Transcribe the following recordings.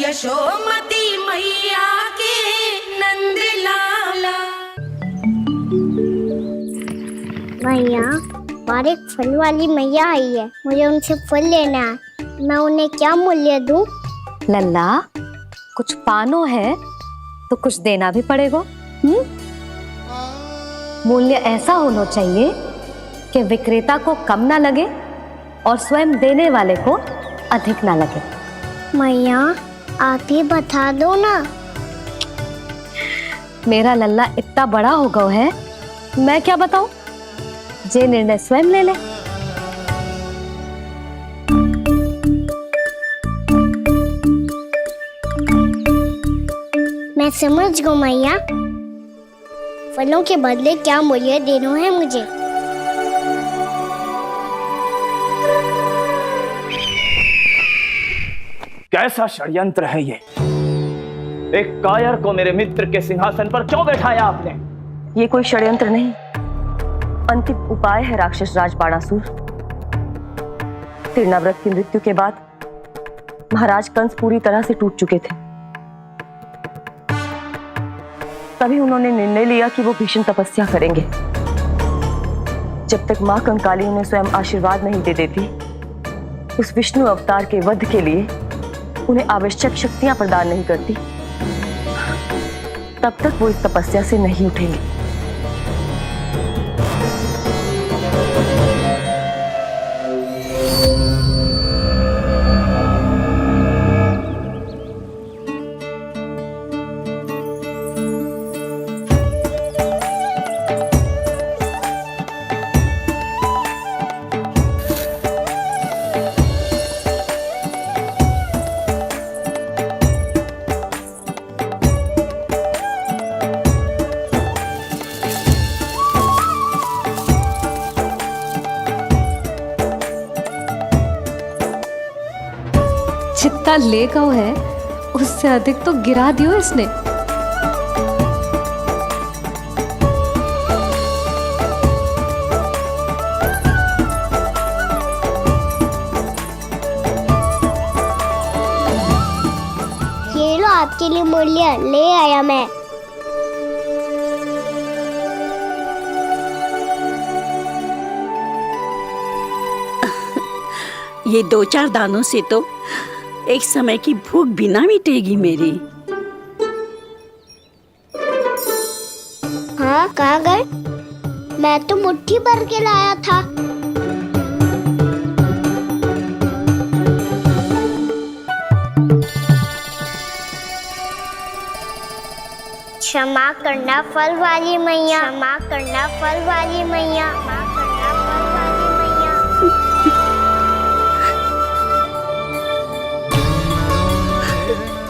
यशोमती मैया के नंद लाला। मैया, हमारे एक फल वाली मैया आई है, मुझे उनसे फल लेना है। मैं उन्हें क्या मूल्य दूं? लल्ला, कुछ पानो है तो कुछ देना भी पड़ेगा। मूल्य ऐसा होना चाहिए कि विक्रेता को कम ना लगे और स्वयं देने वाले को अधिक ना लगे। मैया, आप ही बता दो ना। मेरा लल्ला इतना बड़ा हो गया है, मैं क्या बताऊं? जे निर्णय स्वयं ले ले। मैं समझ गई मैया, फलों के बदले क्या मूल्य देना है मुझे। कैसा षड्यंत्र है ये? एक कायर को मेरे मित्र के सिंहासन पर क्यों बैठाया आपने? ये कोई षड्यंत्र नहीं, अंतिम उपाय है राक्षस राज बाणासुर। तिरनाव्रत की मृत्यु के बाद महाराज कंस पूरी तरह से टूट चुके थे। तभी उन्होंने निर्णय लिया कि वो भीषण तपस्या करेंगे। जब तक मां कंकाली उन्हें स्वयं आशीर्वाद नहीं दे देती, उस विष्णु अवतार के वध के लिए उन्हें आवश्यक शक्तियां प्रदान नहीं करती, तब तक वो इस तपस्या से नहीं उठेंगे। जितना ले गया है उससे अधिक तो गिरा दियो इसने। ये लो आपके लिए मूल्य, ले आया मैं। ये 2-4 दानों से तो एक समय की भूख भी ना मिटेगी मेरी। हाँ, कहाँ गए? मैं तो मुट्ठी भर के लाया था। क्षमा करना फल वाली मैया, क्षमा करना फल वाली मैया, क्षमा करना फल वाली मैया।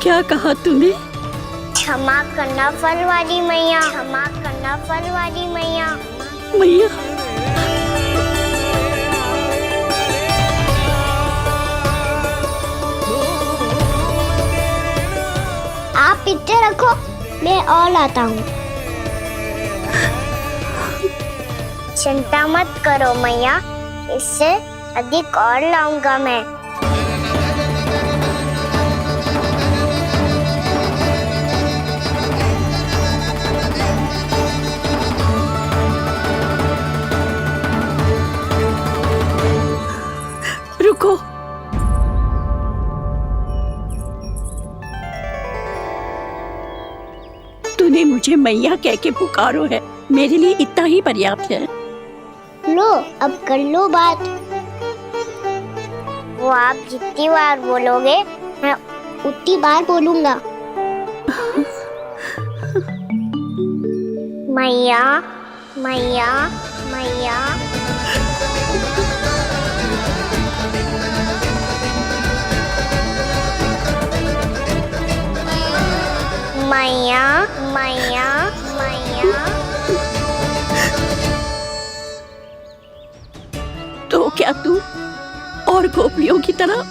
क्या कहा तूने? क्षमा करना फल वाली मैया, क्षमा करना फल वाली मैया। मैया, आप इतने रखो, मैं और लाता हूँ। चिंता मत करो मैया, इससे अधिक और लाऊंगा मैं। रुको। तूने मुझे मैया कह के पुकारो है, मेरे लिए इतना ही पर्याप्त है। लो, अब कर लो बात। वो आप जितनी बार बोलोगे, मैं उतनी बार बोलूंगा। मैया, मैया, मैया। मैया, मैया, मैया। तो क्या तू और गोपियों की तरह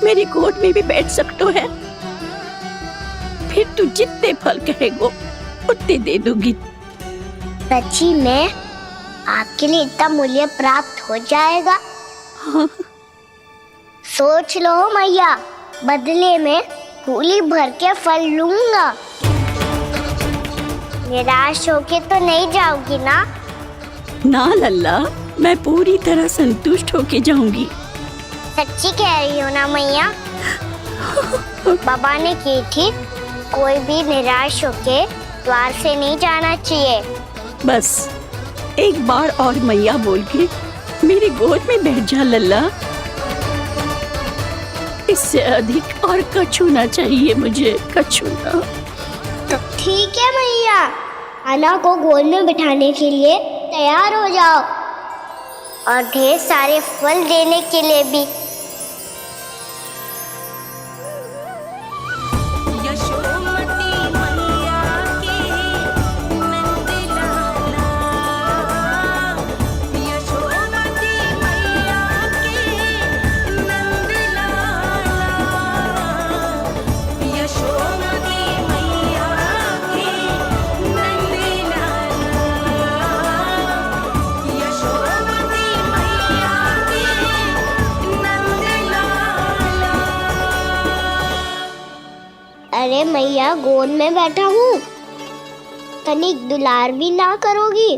मेरी गोद में भी बैठ सकते है? फिर तू जितने फल कहेगो उतने दे दूंगी। सच्ची में आपके लिए इतना मूल्य प्राप्त हो जाएगा? हाँ। सोच लो मैया, बदले में झोली भर के फल लूंगा। निराश होके तो नहीं जाओगी ना? ना लल्ला, मैं पूरी तरह संतुष्ट होके जाऊंगी। सच्ची कह रही हो ना मैया? बाबा ने की थी, कोई भी निराश होके द्वार से नहीं जाना चाहिए। बस एक बार और मैया बोल के मेरी गोद में बैठ जा लल्ला। इससे अधिक और कछु ना चाहिए मुझे, कछु ना। तो ठीक है मैया, अन्ना को गोद में बिठाने के लिए तैयार हो जाओ और ढेर सारे फल देने के लिए भी। यशोमती मैया के नंद लाला, यशोमती मैया के नंद लाला, यशोमती मैया के नंद लाला, यशोमती मैया के नंद लाला। अरे मैया, गोद में बैठा हूँ, तनिक दुलार भी ना करोगी?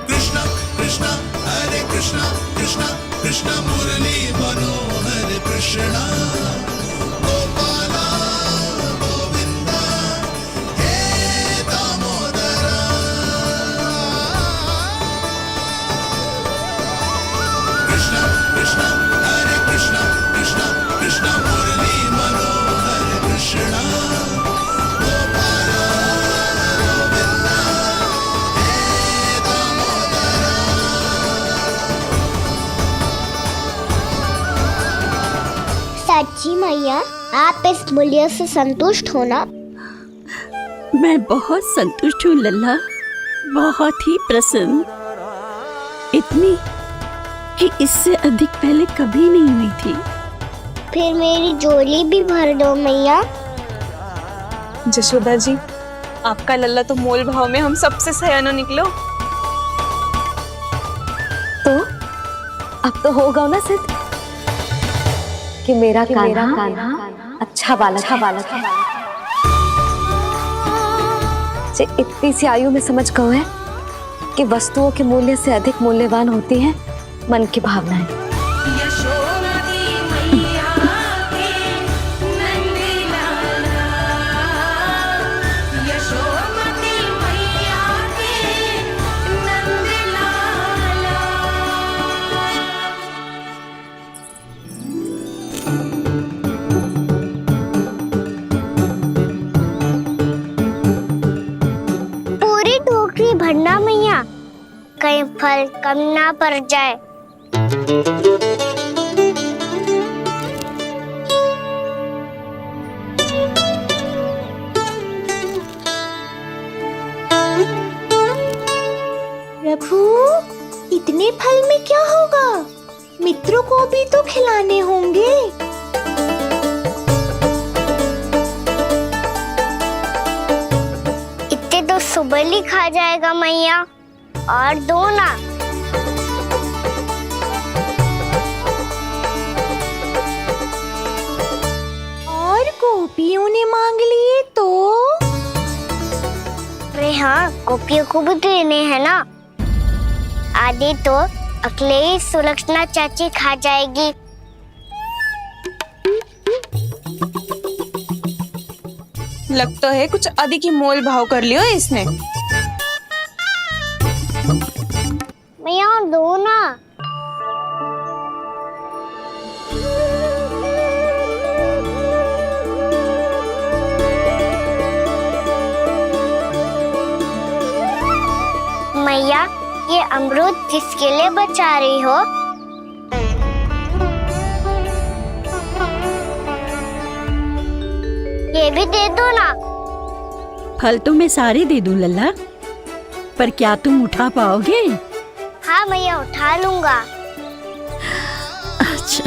कृष्णा कृष्णा हरे कृष्णा कृष्णा कृष्णा मुरली मनोहर कृष्णा गोपाला गोविंदा हे दामोदरा। कृष्णा कृष्णा हरे कृष्णा कृष्णा कृष्णा मुरली मनोहर कृष्णा गोपाला गोविंदा हे दामोदरा। सच्ची मैया, आप इस मूल्य से संतुष्ट हो ना? मैं बहुत संतुष्ट हूँ लल्ला, बहुत ही प्रसन्न। इतनी कि इससे अधिक पहले कभी नहीं हुई थी। फिर मेरी झोली भी भर दो मैया। जशोदा जी, आपका लल्ला तो मोल भाव में हम सबसे सयाना निकलो। तो अब तो होगा ना सिद्ध कि मेरा कान्हा अच्छा बालक है। जे इतनी सी आयु में समझ गए है कि वस्तुओं के मूल्य से अधिक मूल्यवान होती है मन की भावनाएं। यशोमती मैया के नंद लाला, यशोमती मैया के नंद लाला। पूरी टोकरी भरना मैया, कहीं फल कम ना पड़ जाए। प्रभु, इतने फल में क्या होगा? मित्रों को भी तो खिलाने होंगे। इतने तो सुबह ही खा जाएगा मैया, और दो ना। और गोपियों ने मांग लिए तो? अरे हाँ, गोपियों को भी देने हैं ना। आधे तो अकेले ही सुलक्षणा चाची खा जाएगी। लगता है कुछ अधिक ही मोल भाव कर लियो इसने। मैया और दो ना। मैया, ये अमरूद किसके लिए बचा रही हो? ये भी दे दो ना। फल तो मैं सारे दे दूं लल्ला, पर क्या तुम उठा पाओगे? हाँ मैया, उठा लूंगा। अच्छा,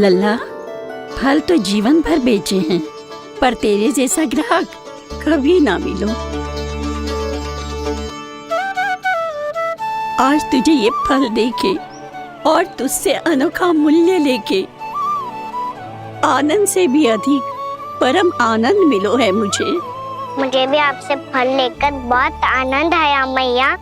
लल्ला, फल तो जीवन भर बेचे हैं, पर तेरे जैसा ग्राहक कभी ना मिलो। आज तुझे ये फल देके और तुझसे अनोखा मूल्य लेके आनंद से भी अधिक परम आनंद मिलो है मुझे। मुझे भी आपसे फल लेकर बहुत आनंद आया मैया।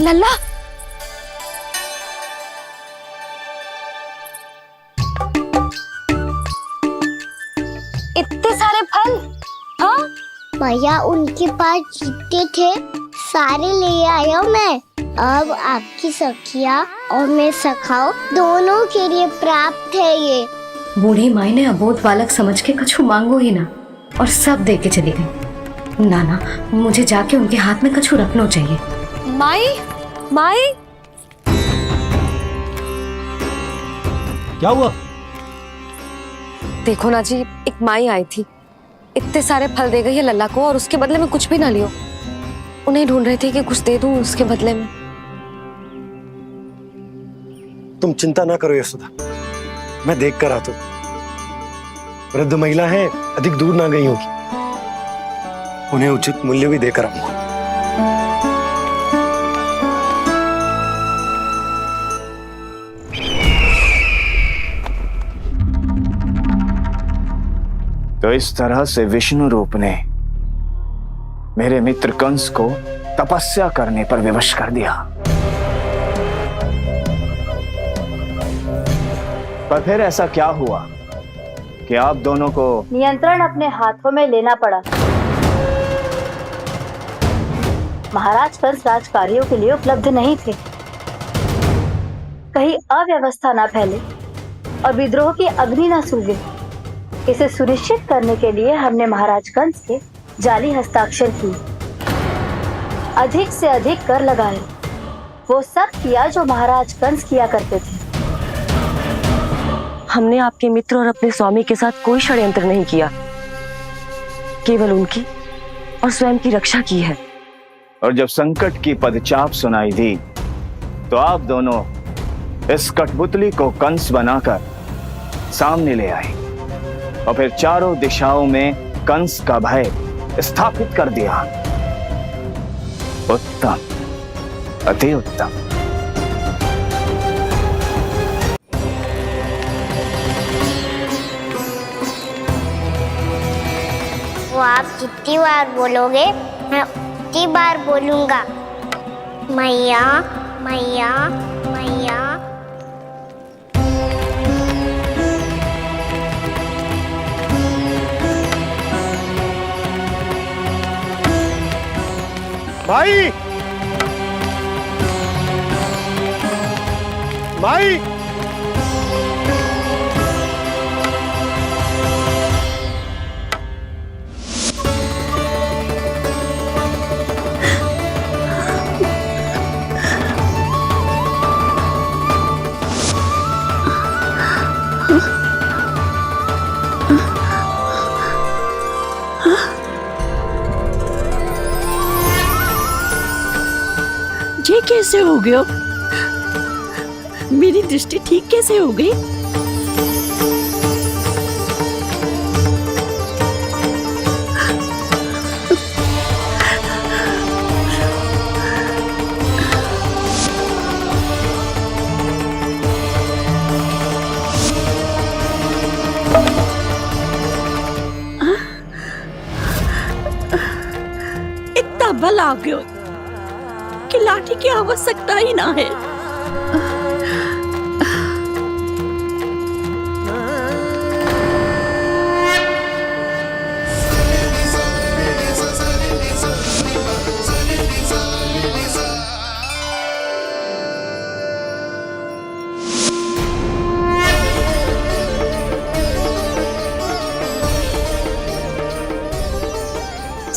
लल्ला, इतने सारे फल? हाँ भैया उनके पास जितने थे सारे ले आया मैं। अब आपकी सखिया और मैं सखाओ दोनों के लिए प्राप्त है ये। बूढ़ी माई ने अबोध बालक समझ के कछु मांगो ही ना और सब दे के चली गई। नाना, मुझे जाके उनके हाथ में कछु रखना चाहिए। माई, माई, क्या हुआ? देखो ना जी, एक माई आई थी, इतने सारे फल दे गई है लल्ला को और उसके बदले में कुछ भी ना लियो। उन्हें ढूंढ रहे थे कि कुछ दे दूं उसके बदले में। तुम चिंता ना करो यशोदा, मैं देख कर आता हूं। वृद्ध महिला है, अधिक दूर ना गई होगी, उन्हें उचित मूल्य भी देकर आऊंगा। तो इस तरह से विष्णु रूप ने मेरे मित्र कंस को तपस्या करने पर विवश कर दिया। पर फिर ऐसा क्या हुआ कि आप दोनों को नियंत्रण अपने हाथों में लेना पड़ा? महाराज कंस राजकार्यों के लिए उपलब्ध नहीं थे। कहीं अव्यवस्था न फैले और विद्रोह की अग्नि न सूझे, इसे सुनिश्चित करने के लिए हमने महाराज कंस के जाली हस्ताक्षर किए, अधिक से अधिक कर लगाए, वो सब किया जो महाराज कंस किया करते थे। हमने आपके मित्र और अपने स्वामी के साथ कोई षड्यंत्र नहीं किया, केवल उनकी और स्वयं की रक्षा की है। और जब संकट की पदचाप सुनाई दी तो आप दोनों इस कठपुतली को कंस बनाकर सामने ले आए और फिर चारों दिशाओं में कंस का भय स्थापित कर दिया। उत्तम, अति उत्तम। वो आप जितनी बार बोलोगे मैं उतनी बार बोलूंगा। मैया मैया मैया। माई, माई, ये कैसे हो गया? मेरी दृष्टि ठीक कैसे हो गई? इतना बल आ गया कि लाठी की आवश्यकता ही ना है।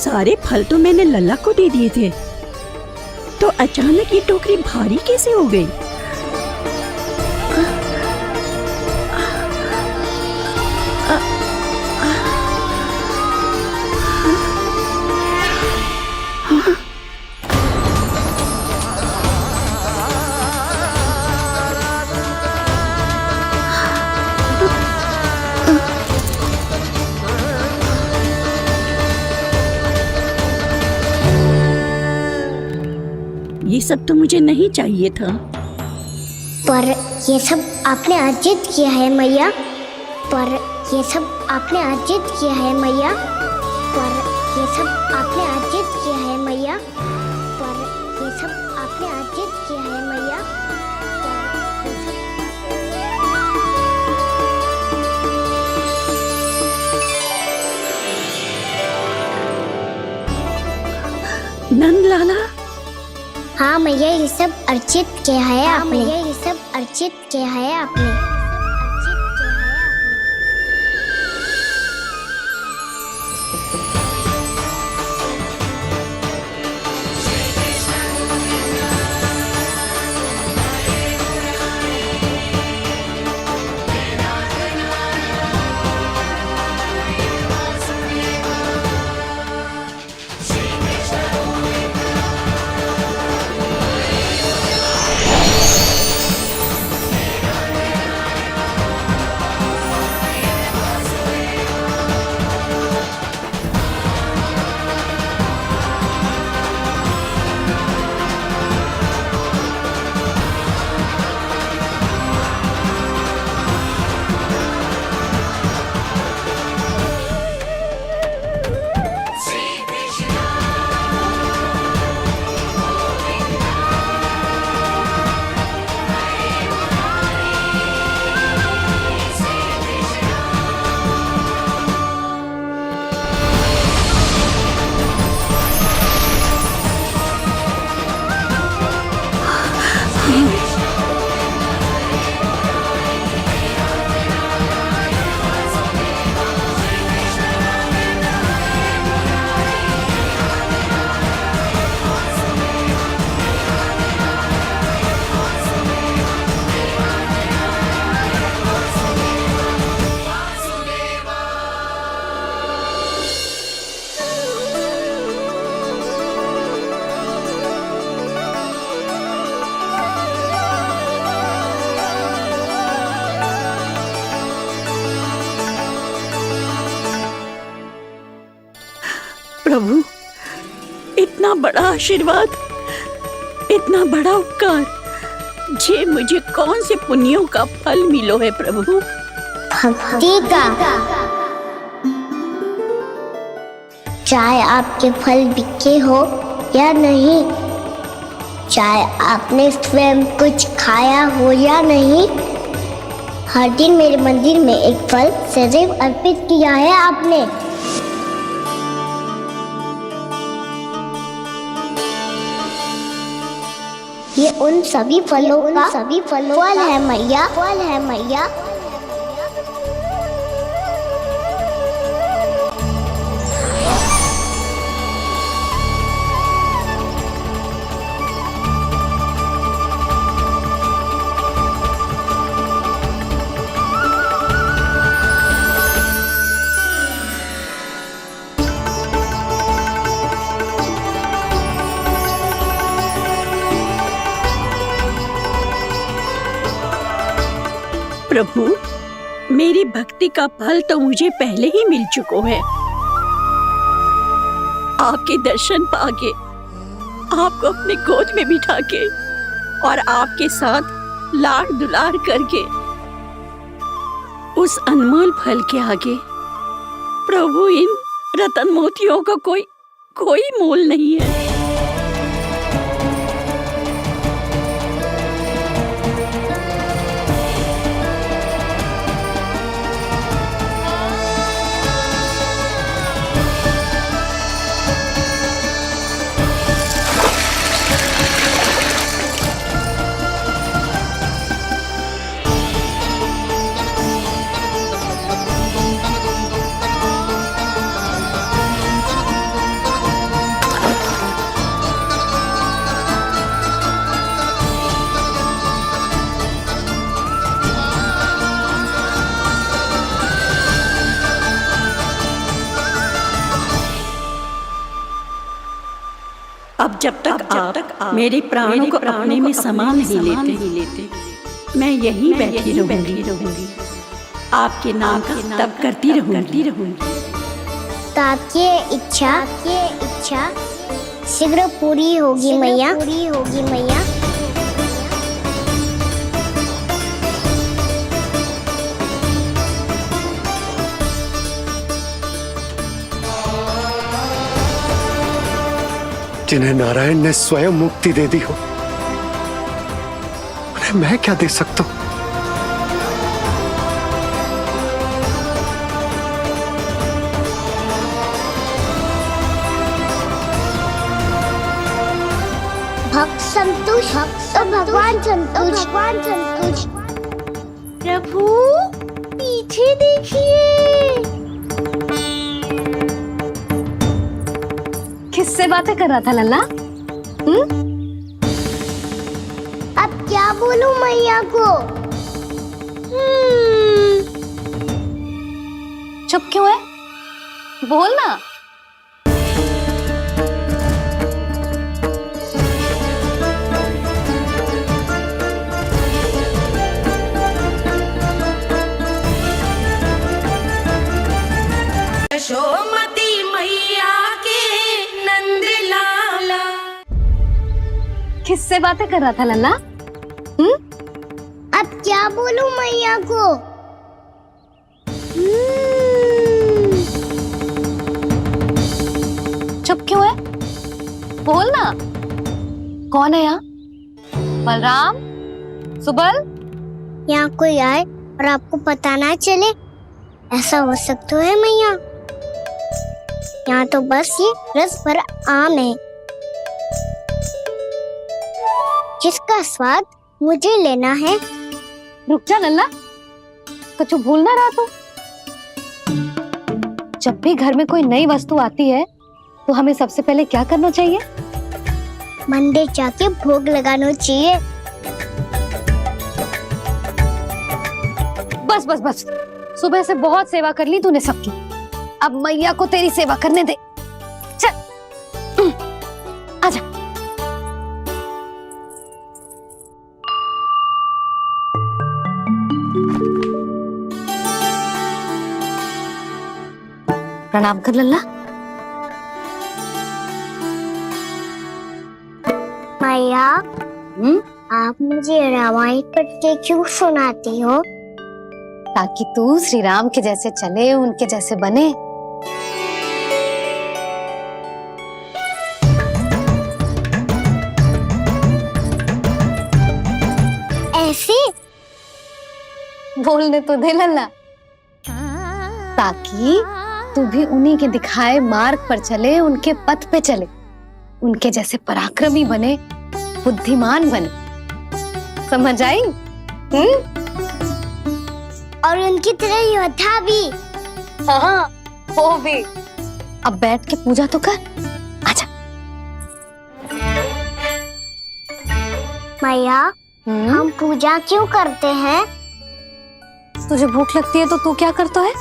सारे फल तो मैंने लल्ला को दे दिए थे, तो अचानक ये टोकरी भारी कैसे हो गई? ये सब तो मुझे नहीं चाहिए था। पर ये सब आपने अर्जित किया है मैया। पर ये सब आपने अर्जित किया है मैया। पर ये सब आपने अर्जित किया है मैया। पर ये सब आपने अर्जित किया है मैया। नंद लाला, हाँ मैया, ये सब अर्जित किया है आपने। ये सब अर्जित किया है आपने। प्रभु, इतना बड़ा आशीर्वाद, इतना बड़ा उपकार, जे मुझे कौन से पुण्यों का फल मिलो है प्रभु? भक्ति का। चाहे आपके फल बिके हो या नहीं, चाहे आपने स्वयं कुछ खाया हो या नहीं, हर दिन मेरे मंदिर में एक फल सदैव अर्पित किया है आपने। ये उन सभी फलों का फल है मैया। फल है मैया। प्रभु, मेरी भक्ति का फल तो मुझे पहले ही मिल चुका है। आपके दर्शन पाके, आपको अपने गोद में बिठा के और आपके साथ लाड दुलार करके, उस अनमोल फल के आगे प्रभु इन रतन मोतियों का कोई मोल नहीं है। अब जब तक आप मेरे प्राणों को अपने में समा नहीं लेते मैं यहीं बैठी रहूंगी। आपके नाम का तब करती रहूंगी। तो आपकी इच्छा शीघ्र पूरी होगी मैया। जिन्हें नारायण ने स्वयं मुक्ति दे दी हो, उन्हें मैं क्या दे सकता हूं? भक्त संतोष तो भगवान संतोष। प्रभु पीछे देखिए। किससे बातें कर रहा था लल्ला? अब क्या बोलूं मैया को? चुप क्यों है? बोल ना। यशोमती मैया के नंद लाला। किससे बातें कर रहा था लल्ला? अब क्या बोलूं मैया को? चुप क्यों है? बोल ना। कौन है यहाँ? बलराम, सुबल? यहाँ कोई आए और आपको पता ना चले, ऐसा हो सकता है मैया? यहाँ तो बस ये रस भर आम है जिसका स्वाद मुझे लेना है। रुक जा लल्ला, कुछ भूल ना रहा तू। जब भी घर में कोई नई वस्तु आती है तो हमें सबसे पहले क्या करना चाहिए? मंदिर जाके भोग लगाना चाहिए। बस बस बस, सुबह से बहुत सेवा कर ली तूने सबकी, अब मैया को तेरी सेवा करने दे। चल आजा। प्रणाम कर लल्ला। मैया, आप मुझे रामायण पढ़ के क्यों सुनाती हो? ताकि तू श्री राम के जैसे चले, उनके जैसे बने। ऐसे बोलने तो दे लल्ला, ताकि तू भी उन्हीं के दिखाए मार्ग पर चले, उनके पथ पे चले, उनके जैसे पराक्रमी बने, बुद्धिमान बने। समझ आई? और उनकी तरह योद्धा भी। हाँ, वो भी। अब बैठ के पूजा तो कर। आजा। मैया, हम पूजा क्यों करते हैं? तुझे भूख लगती है तो तू क्या करता है?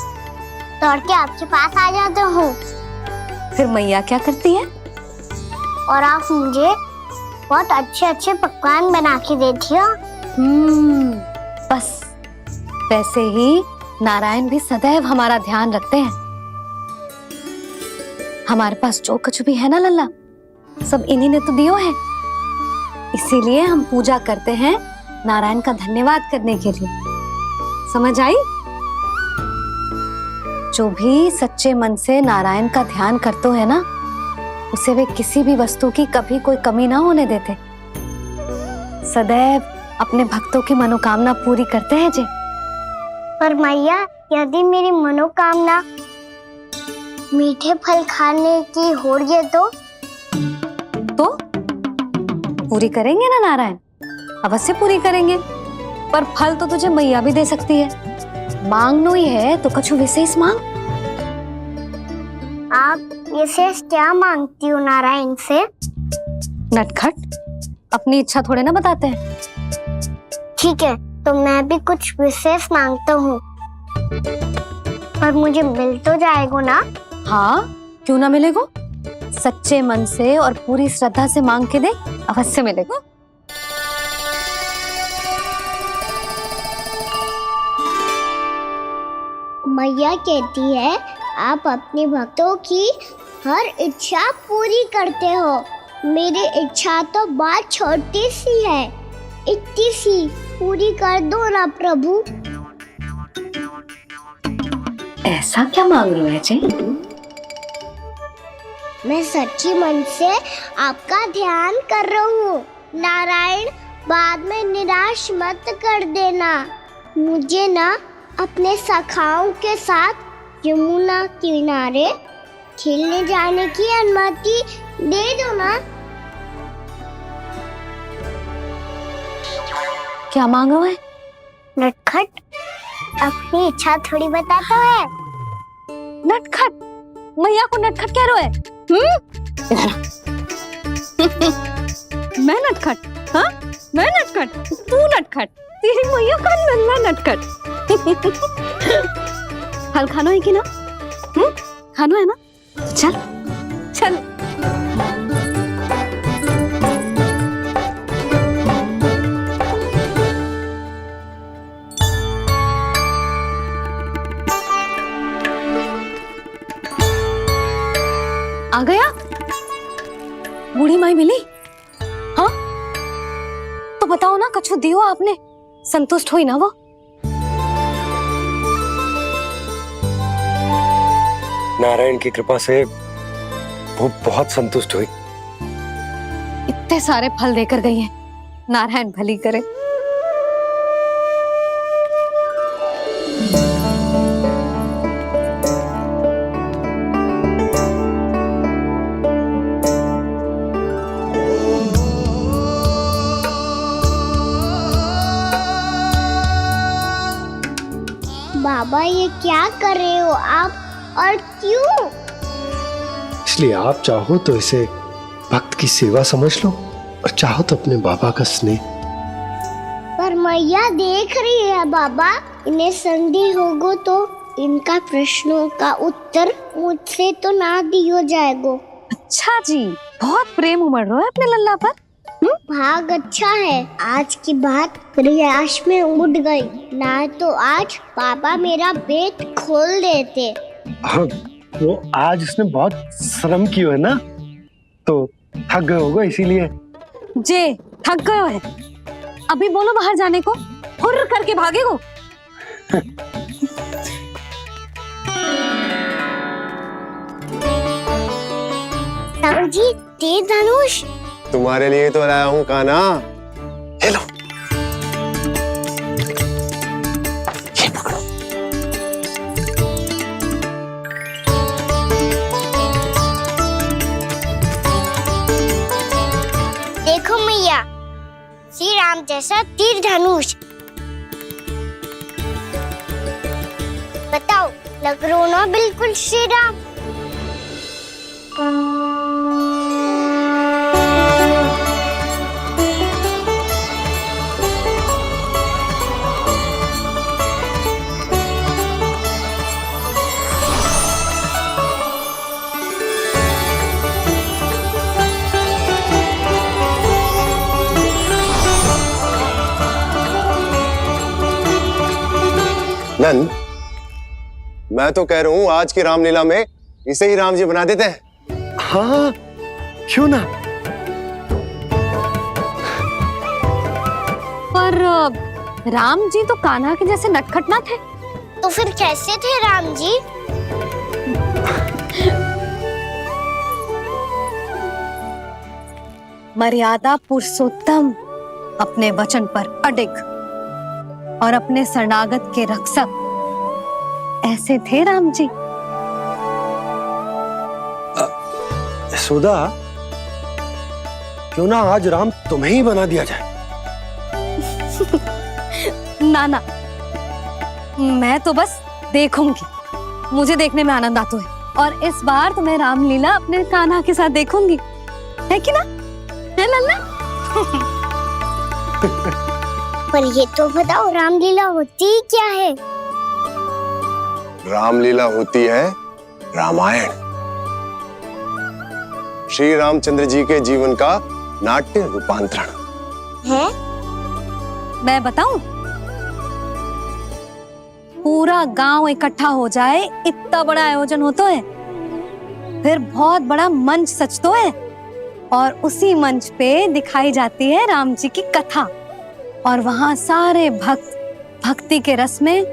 दौड़ के आपके पास आ जाता हूँ। फिर मैया क्या करती है? और आप मुझे बहुत अच्छे अच्छे पकवान बना के देती हो। बस वैसे ही नारायण भी सदैव हमारा ध्यान रखते हैं। हमारे पास जो कुछ भी है ना लल्ला, सब इन्हीं ने तो दियो है। इसीलिए हम पूजा करते हैं नारायण का धन्यवाद करने के लिए। समझ आई? जो भी सच्चे मन से नारायण का ध्यान करते है ना, उसे वे किसी भी वस्तु की कभी कोई कमी ना होने देते। सदैव अपने भक्तों की मनोकामना पूरी करते हैं जी। पर मैया, यदि मेरी मनोकामना मीठे फल खाने की हो रही तो पूरी करेंगे ना नारायण? अवश्य पूरी करेंगे, पर फल तो तुझे मैया भी दे सकती है। मांगनो ही है तो कुछ विशेष मांग। आप विशेष क्या मांगती हो नारायण से? नटखट, अपनी इच्छा थोड़े ना बताते हैं। ठीक है, तो मैं भी कुछ विशेष मांगता हूँ, पर मुझे मिल तो जाएगा ना? हाँ, क्यों ना मिलेगा? सच्चे मन से और पूरी श्रद्धा से मांग के दे, अवश्य मिलेगा। मैया कहती है आप अपने भक्तों की हर इच्छा पूरी करते हो। मेरी इच्छा तो बहुत छोटी सी है, इतनी सी पूरी कर दो ना प्रभु। ऐसा क्या मांग रहे हैं जी? मैं सच्ची मन से आपका ध्यान कर रहा हूँ। नारायण, बाद में निराश मत कर देना। मुझे ना अपने सखाओं के साथ यमुना किनारे खेलने जाने की अनुमति दे दो ना। क्या मांग रहे हैं? नटखट अपनी इच्छा थोड़ी बताता है। नटखट? मैया को नटखट कह रहे हैं? मैं नटखट? हाँ, मैं नटखट? तू नटखट? तेरी मैया का नल्ला नटखट। हल खाना है कि ना? खाना है ना? तो चल चल। आ गया? बूढ़ी माई मिली? हाँ, तो बताओ ना, कछु दियो आपने, संतुष्ट हुई ना वो? नारायण की कृपा से वो बहुत संतुष्ट हुई। इतने सारे फल देकर गई हैं, नारायण भली करे। बाबा ये क्या कर रहे हो आप, और क्यों? इसलिए आप चाहो तो इसे भक्त की सेवा समझ लो, और चाहो तो अपने बाबा का स्नेह। पर मैया देख रही है बाबा, इन्हें संदेह होगो तो इनका प्रश्नों का उत्तर मुझसे तो ना दियो जाएगो। अच्छा जी, बहुत प्रेम उमड़ रहा है अपने लल्ला पर। भाग अच्छा है, आज की बात प्रयास में उड़ गई, ना तो आज पापा मेरा पेट खोल देते। वो आज उसने बहुत श्रम किया है ना, तो थक गए होगा इसीलिए। जे थक गए है, अभी बोलो बाहर जाने को, हुर्र करके भागेगो। जी तेज धनुष तुम्हारे लिए तो लाया हूँ कान्हा। ये लो, ये पकड़ो। देखो मैया, श्री राम जैसा तीर धनुष। बताओ, लग रहा ना बिल्कुल श्री राम? नंद, मैं तो कह रहा हूँ आज की रामलीला में इसे ही राम जी बना देते हैं। हाँ, क्यों ना? पर राम जी तो कान्हा के जैसे नटखट ना थे। तो फिर कैसे थे राम जी? मर्यादा पुरुषोत्तम, अपने वचन पर अडिग और अपने शरणागत के रक्षक, ऐसे थे राम जी। यशोदा, क्यों ना आज राम तुम्हें ही बना दिया जाए? ना ना, मैं तो बस देखूंगी, मुझे देखने में आनंद आता है, और इस बार तो मैं रामलीला अपने कान्हा के साथ देखूंगी, है कि ना? है लल्ला? पर ये तो बताओ, रामलीला होती क्या है? रामलीला होती है रामायण। श्री रामचंद्र जी के जीवन का नाट्य रूपांतरण है। मैं बताऊं? पूरा गांव इकट्ठा हो जाए, इतना बड़ा आयोजन होता है, फिर बहुत बड़ा मंच सजतो है और उसी मंच पे दिखाई जाती है राम जी की कथा और वहां सारे भक्त भक्ति के रस में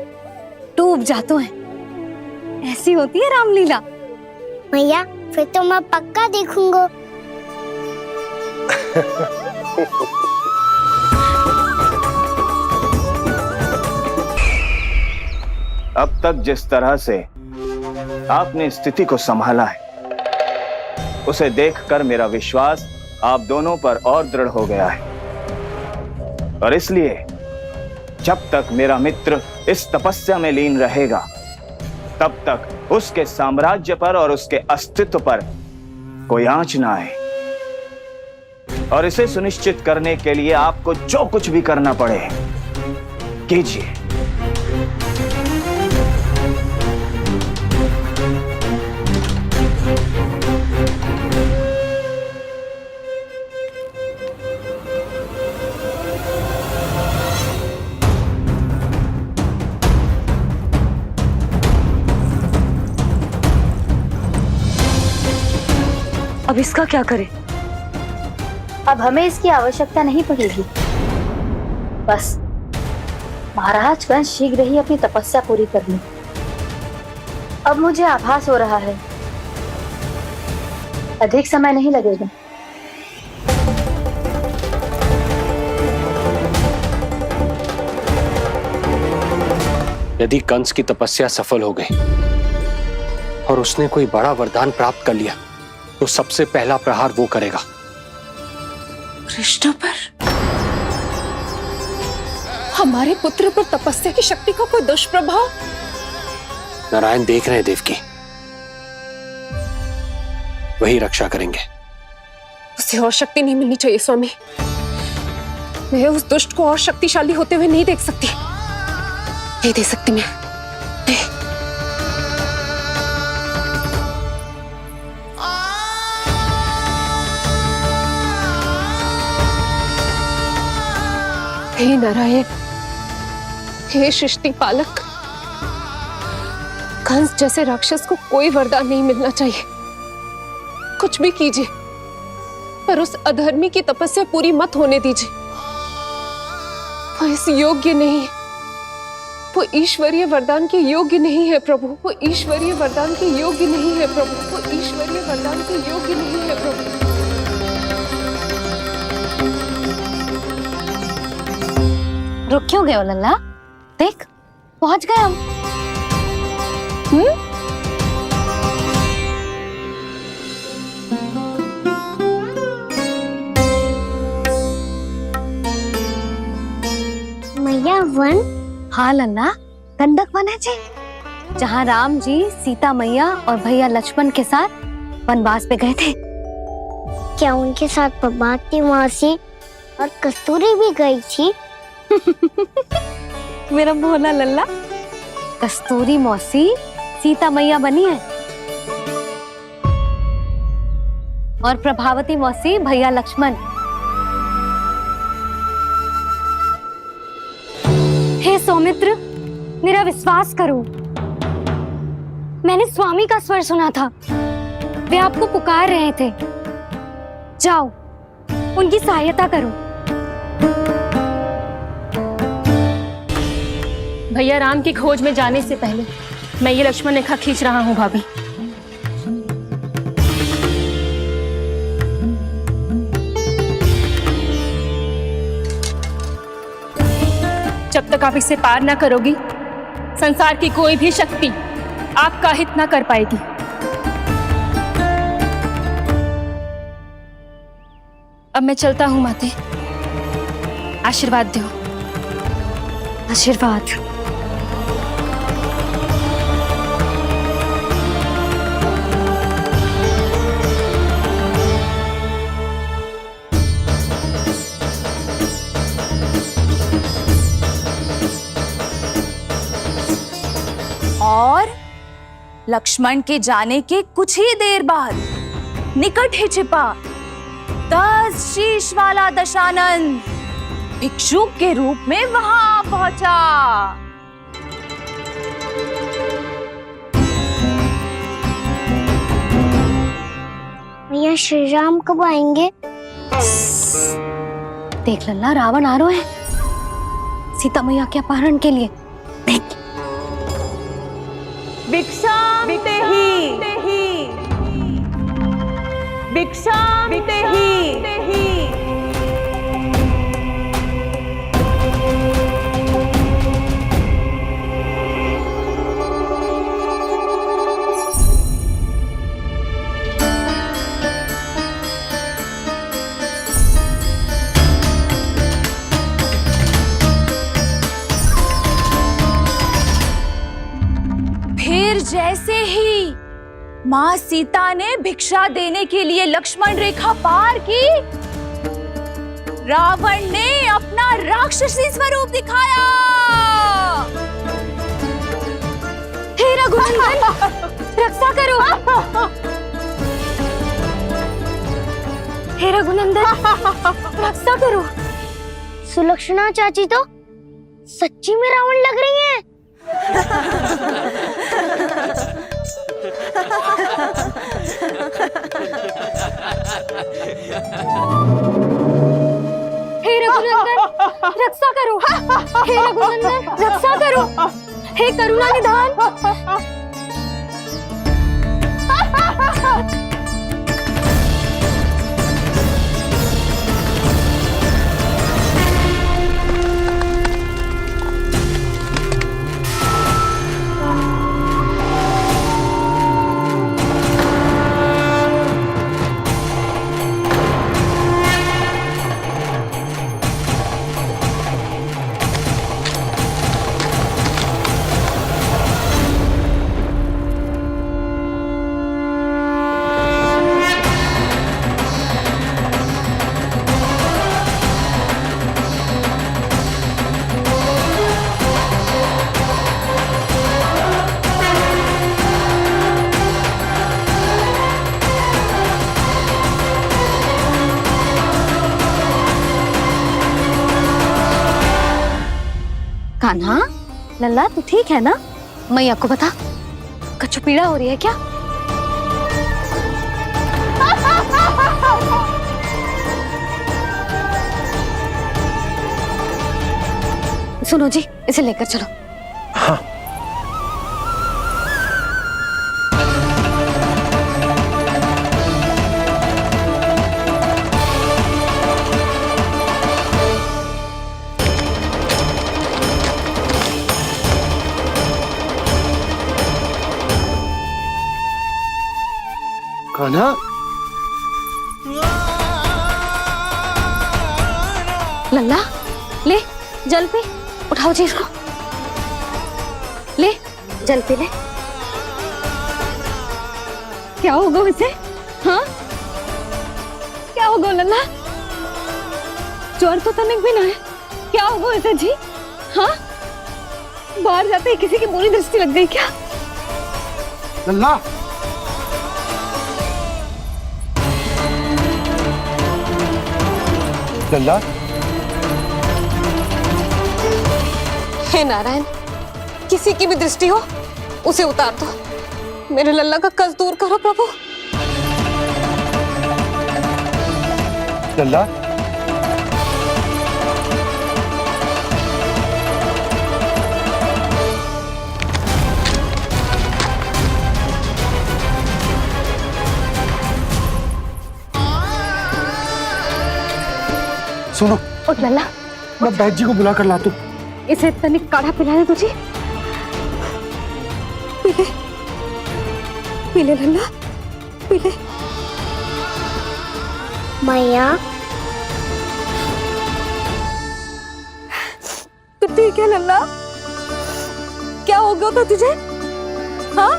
डूब जाते हैं। ऐसी होती है रामलीला। मैया फिर तो मैं पक्का देखूंगा। अब तक जिस तरह से आपने स्थिति को संभाला है, उसे देखकर मेरा विश्वास आप दोनों पर और दृढ़ हो गया है। और इसलिए जब तक मेरा मित्र इस तपस्या में लीन रहेगा, तब तक उसके साम्राज्य पर और उसके अस्तित्व पर कोई आंच ना आए। और इसे सुनिश्चित करने के लिए आपको जो कुछ भी करना पड़े कीजिए। अब इसका क्या करें? अब हमें इसकी आवश्यकता नहीं पड़ेगी। बस महाराज कंस शीघ्र ही अपनी तपस्या पूरी कर ले। अब मुझे आभास हो रहा है अधिक समय नहीं लगेगा। यदि कंस की तपस्या सफल हो गई और उसने कोई बड़ा वरदान प्राप्त कर लिया, तो सबसे पहला प्रहार वो करेगा। कृष्ण पर, हमारे पुत्र पर तपस्या की शक्ति का कोई दुष्प्रभाव? नारायण देख रहे हैं देवकी, वही रक्षा करेंगे। उसे और शक्ति नहीं मिलनी चाहिए स्वामी। मैं उस दुष्ट को और शक्तिशाली होते हुए नहीं देख सकती, नहीं दे सकती मैं। हे नारायण, हे सृष्टि पालक, कंस जैसे राक्षस को कोई वरदान नहीं मिलना चाहिए। कुछ भी कीजिए, पर उस अधर्मी की तपस्या पूरी मत होने दीजिए। वो इस योग्य नहीं है, वो ईश्वरीय वरदान के योग्य नहीं है प्रभु। वो ईश्वरीय वरदान के योग्य नहीं है प्रभु। वो ईश्वरीय वरदान के योग्य नहीं है प्रभु। रुक क्यों गए हो लल्ला? देख, पहुंच गए हम। मैया वन? हाँ लल्ला, गंडक वन है जी, जहाँ राम जी सीता मैया और भैया लक्ष्मण के साथ वनवास पे गए थे। क्या उनके साथ पद्मावती मौसी और कस्तूरी भी गई थी? मेरा भोला लल्ला, कस्तूरी मौसी सीता मैया बनी है और प्रभावती मौसी भैया लक्ष्मण। हे सौमित्र, मेरा विश्वास करो, मैंने स्वामी का स्वर सुना था। वे आपको पुकार रहे थे। जाओ, उनकी सहायता करो। भैया राम की खोज में जाने से पहले मैं ये लक्ष्मण रेखा खींच रहा हूँ भाभी। जब तक आप इसे पार ना करोगी, संसार की कोई भी शक्ति आपका हित ना कर पाएगी। अब मैं चलता हूँ माते, आशीर्वाद दो। आशीर्वाद। और लक्ष्मण के जाने के कुछ ही देर बाद निकट ही छिपा 10 शीश वाला दशानन भिक्षुक के रूप में वहां पहुंचा। मैया श्री राम कब आएंगे? देख लल्ला, रावण आ रहा है सीता मैया के अपहरण के लिए। देख। भिक्षाम देहि, भिक्षाम देहि। फिर जैसे ही माँ सीता ने भिक्षा देने के लिए लक्ष्मण रेखा पार की, रावण ने अपना राक्षसी स्वरूप दिखाया। हे रघुनंदन, रक्षा करो। हे रघुनंदन, रक्षा करो। सुलक्षणा चाची तो सच्ची में रावण लग रही हैं। हे रघुनंदन, रक्षा करो। हे रघुनंदन, रक्षा करो। हे करुणा निधान। कान्हा, लल्ला तू ठीक है ना? मैया को बता, कछु पीड़ा हो रही है क्या? सुनो जी, इसे लेकर चलो। हाँ। कान्हा, लल्ला ले जल पी, उठाओ जी इसको, ले जल पी ले। क्या होगा इसे? हाँ क्या होगा लल्ला? ज्वर तो तनिक भी ना है, क्या होगा इसे जी? हाँ बाहर जाते ही किसी की बुरी दृष्टि लग गई क्या? लल्ला, लल्ला। हे नारायण, किसी की भी दृष्टि हो उसे उतार दो। मेरे लल्ला का कष्ट दूर करो प्रभु। लल्ला, सुनो, उठ लल्ला, मैं बैद जी को बुला कर लाता हूँ। इसे तनिक काढ़ा पिलाने तुझे। पी ले, पी ले लल्ला, पी ले। मैया, तो ठीक है लल्ला, क्या हो गया था तुझे? हाँ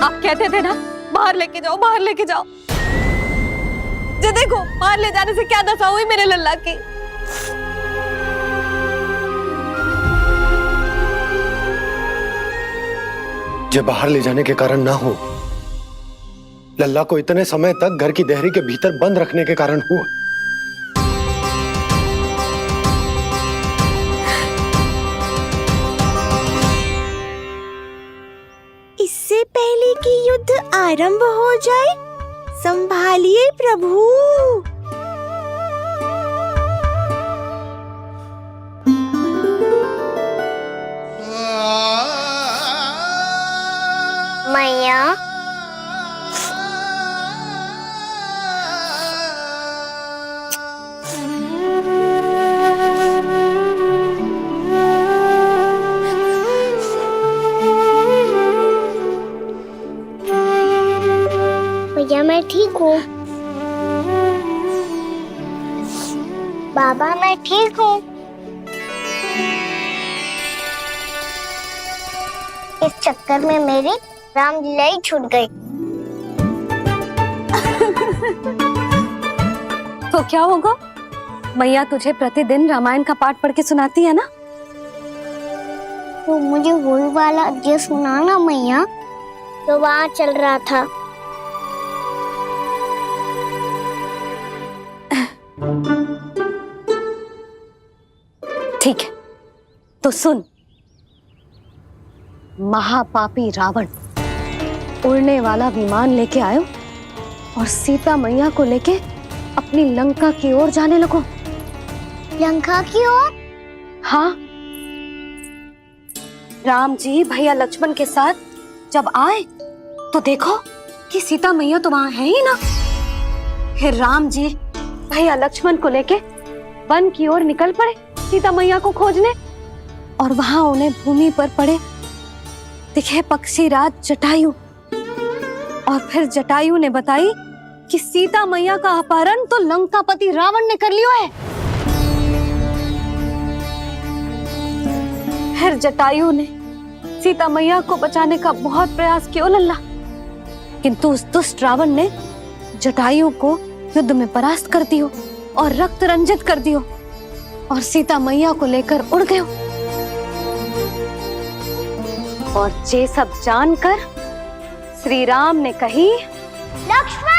आप कहते थे ना बाहर लेके जाओ, बाहर लेके जाओ। जे देखो बाहर ले जाने से क्या दशा हुई मेरे लल्ला की। जे बाहर ले जाने के कारण ना हो लल्ला को इतने समय तक घर की देहरी के भीतर बंद रखने के कारण हुआ। इससे पहले कि युद्ध आरंभ हो जाए, संभालिए प्रभु। मैया, भैया मैं ठीक हूँ। बाबा मैं ठीक हूँ। इस चक्कर में मेरी रामलीला ही छूट गई। तो क्या होगा? मैया तुझे प्रतिदिन रामायण का पाठ पढ़ के सुनाती है ना? तो मुझे वही वाला अध्याय सुनाना मैया, जो वहाँ चल रहा था। ठीक है, तो सुन। महापापी रावण उड़ने वाला विमान लेके आयो और सीता मैया को लेके अपनी लंका की ओर जाने लगो। लंका की ओर? हाँ, राम जी भैया लक्ष्मण के साथ जब आए तो देखो कि सीता मैया तो वहां है ही ना। फिर राम जी भैया लक्ष्मण को लेके वन की ओर निकल पड़े सीता मैया को खोजने, और वहां उन्हें भूमि पर पड़े दिखे पक्षी राज जटायु। और फिर जटायु ने बताई कि सीता मैया का अपहरण तो लंकापति रावण ने कर लियो है। फिर जटायु ने सीता मैया को बचाने का बहुत प्रयास किया लल्ला, किंतु उस दुष्ट रावण ने जटायु को युद्ध में परास्त कर दियो और रक्त रंजित कर दियो और सीता मैया को लेकर उड़ गयो। और ये सब जानकर श्री राम ने कही, लक्ष्मण